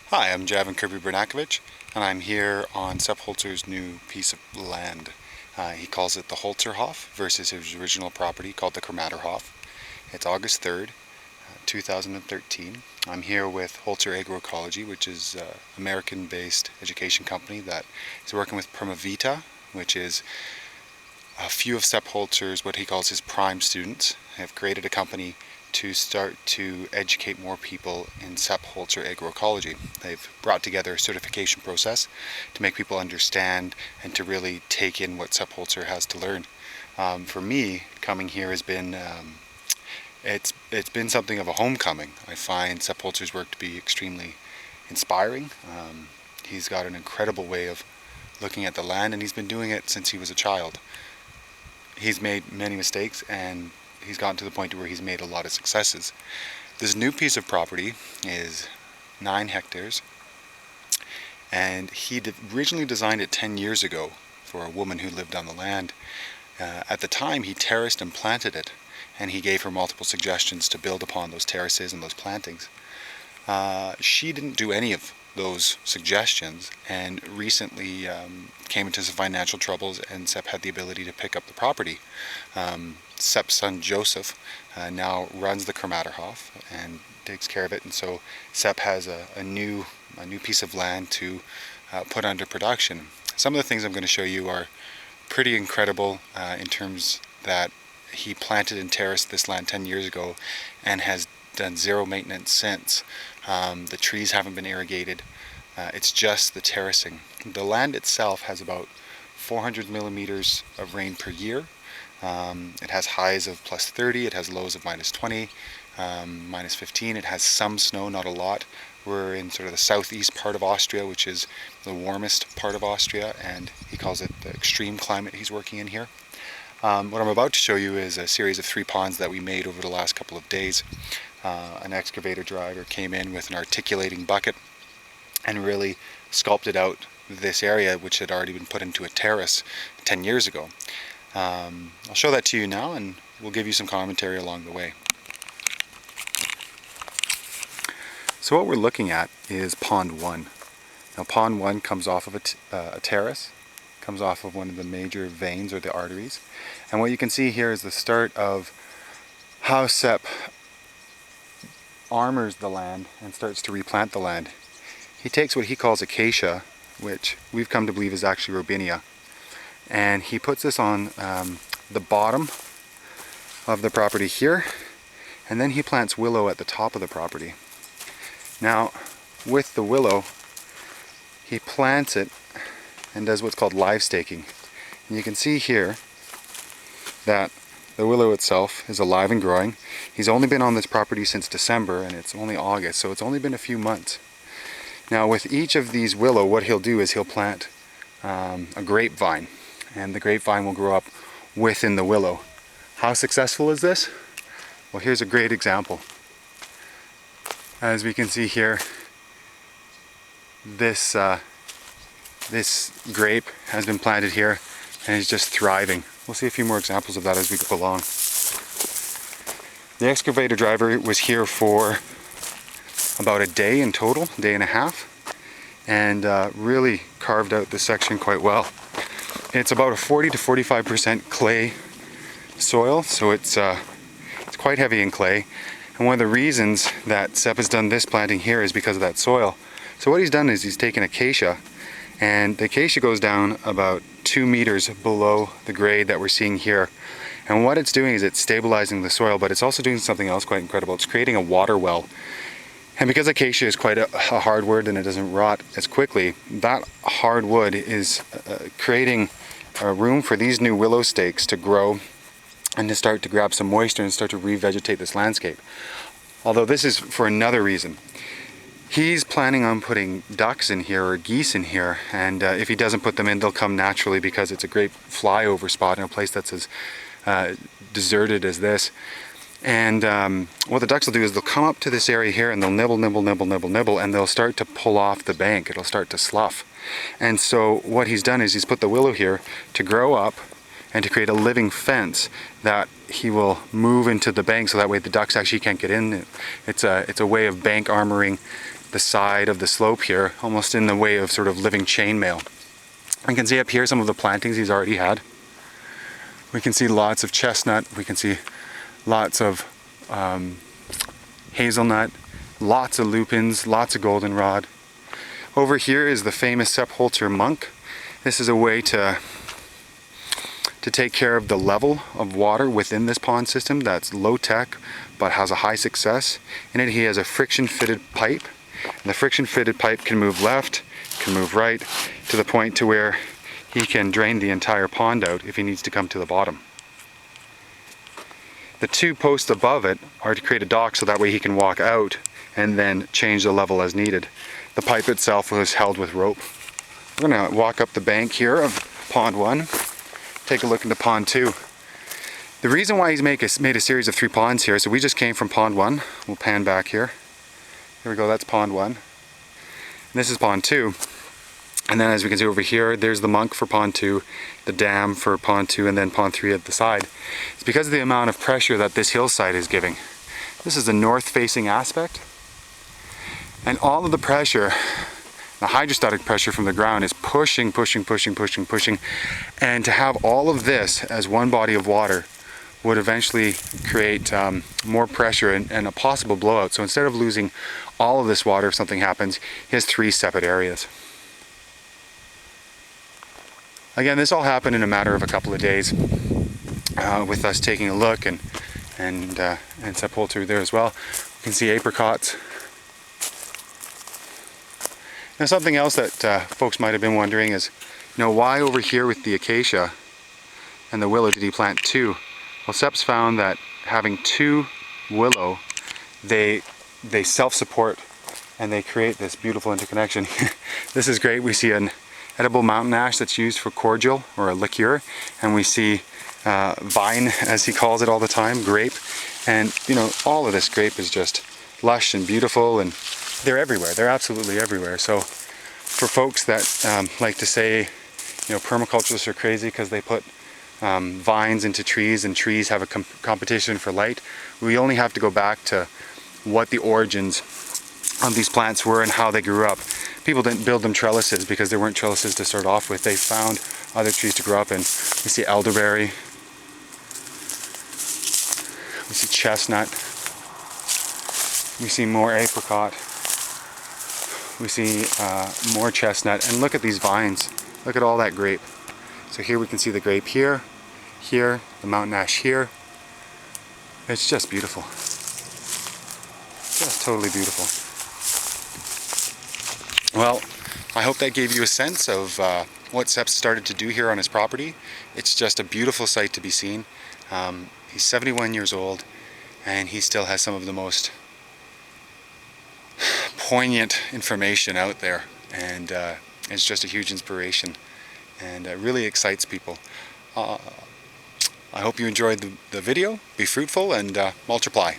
Hi, I'm Javin Kirby-Bernakovich, and I'm here on Sepp Holzer's new piece of land. He calls it the Holzerhof versus his original property called the Hof. It's August 3rd, 2013. I'm here with Holzer Agroecology, which is an American-based education company that is working with Primavita, which is a few of Sepp Holzer's, what he calls his prime students, have created a company to start to educate more people in Sepp Holzer agroecology. They've brought together a certification process to make people understand and to really take in what Sepp Holzer has to learn. For me, coming here has been it's been something of a homecoming. I find Sepp Holzer's work to be extremely inspiring. He's got an incredible way of looking at the land, and he's been doing it since he was a child. He's made many mistakes, and he's gotten to the point where he's made a lot of successes. This new piece of property is 9 hectares, and he originally designed it 10 years ago for a woman who lived on the land. At the time, he terraced and planted it, and he gave her multiple suggestions to build upon those terraces and those plantings. She didn't do any of those suggestions, and recently came into some financial troubles, and Sepp had the ability to pick up the property. Sepp's son Joseph now runs the Hof and takes care of it, and so Sepp has a new piece of land to put under production. Some of the things I'm going to show you are pretty incredible in terms that he planted and terraced this land 10 years ago and has done zero maintenance since. The trees haven't been irrigated. It's just the terracing. The land itself has about 400 millimeters of rain per year. It has highs of plus 30, it has lows of minus 20, minus 15. It has some snow, not a lot. We're in sort of the southeast part of Austria, which is the warmest part of Austria, and he calls it the extreme climate he's working in here. What I'm about to show you is a series of 3 ponds that we made over the last couple of days. An excavator driver came in with an articulating bucket and really sculpted out this area, which had already been put into a terrace 10 years ago. I'll show that to you now, and we'll give you some commentary along the way. So what we're looking at is pond 1. Now pond 1 comes off of a terrace, comes off of one of the major veins or the arteries, and what you can see here is the start of how Sepp armors the land and starts to replant the land. He takes what he calls acacia, which we've come to believe is actually robinia, and he puts this on the bottom of the property here, and then he plants willow at the top of the property. Now with the willow, he plants it and does what's called live staking. And you can see here that the willow itself is alive and growing. He's only been on this property since December, and it's only August, so it's only been a few months. Now with each of these willow, what he'll do is he'll plant a grapevine, and the grapevine will grow up within the willow. How successful is this? Well, here's a great example. As we can see here, this grape has been planted here and is just thriving. We'll see a few more examples of that as we go along. The excavator driver was here for about a day in total, day and a half, and really carved out this section quite well. It's about a 40 to 45% clay soil, so it's quite heavy in clay. And one of the reasons that Sepp has done this planting here is because of that soil. So what he's done is he's taken acacia, and the acacia goes down about 2 meters below the grade that we're seeing here. And what it's doing is it's stabilizing the soil, but it's also doing something else quite incredible. It's creating a water well. And because acacia is quite a hardwood and it doesn't rot as quickly, that hardwood is creating a room for these new willow stakes to grow and to start to grab some moisture and start to revegetate this landscape. Although this is for another reason. He's planning on putting ducks in here or geese in here, and if he doesn't put them in, they'll come naturally because it's a great flyover spot in a place that's as deserted as this. And what the ducks will do is they'll come up to this area here and they'll nibble, nibble, nibble, nibble, nibble, and they'll start to pull off the bank. It'll start to slough. And so what he's done is he's put the willow here to grow up and to create a living fence that he will move into the bank, so that way the ducks actually can't get in. It's a way of bank armoring the side of the slope here, almost in the way of sort of living chainmail. You can see up here some of the plantings he's already had. We can see lots of chestnut, we can see lots of hazelnut, lots of lupins, lots of goldenrod. Over here is the famous Sepp Holzer monk. This is a way to take care of the level of water within this pond system that's low tech but has a high success. In it he has a friction fitted pipe, and the friction fitted pipe can move left, can move right, to the point to where he can drain the entire pond out if he needs to come to the bottom. The two posts above it are to create a dock so that way he can walk out and then change the level as needed. The pipe itself was held with rope. We're going to walk up the bank here of pond 1, take a look into pond 2. The reason why he's made a series of 3 ponds here, so we just came from pond 1. We'll pan back here. Here we go, that's pond 1. And this is pond 2. And then as we can see over here, there's the monk for pond 2, the dam for pond 2, and then pond 3 at the side. It's because of the amount of pressure that this hillside is giving. This is the north-facing aspect. And all of the pressure, the hydrostatic pressure from the ground is pushing. And to have all of this as one body of water would eventually create more pressure and a possible blowout. So instead of losing all of this water if something happens, he has 3 separate areas. Again, this all happened in a matter of a couple of days with us taking a look and Sepp Holzer there as well. You can see apricots. Now something else that folks might have been wondering is, why over here with the acacia and the willow did he plant 2? Well, Sepp's found that having 2 willow, they self-support and they create this beautiful interconnection. This is great. We see an edible mountain ash that's used for cordial or a liqueur, and we see vine, as he calls it all the time, grape, and all of this grape is just lush and beautiful, and they're everywhere. They're absolutely everywhere. So for folks that like to say, permaculturists are crazy because they put vines into trees and trees have a competition for light, we only have to go back to what the origins of these plants were and how they grew up. People didn't build them trellises because there weren't trellises to start off with. They found other trees to grow up in. We see elderberry, we see chestnut, we see more apricot, we see more chestnut, and look at these vines. Look at all that grape. So here we can see the grape here, the mountain ash here. It's just beautiful. Just totally beautiful. Well, I hope that gave you a sense of what Sepp's started to do here on his property. It's just a beautiful sight to be seen. He's 71 years old and he still has some of the most poignant information out there, and it's just a huge inspiration and it really excites people. I hope you enjoyed the video. Be fruitful and multiply.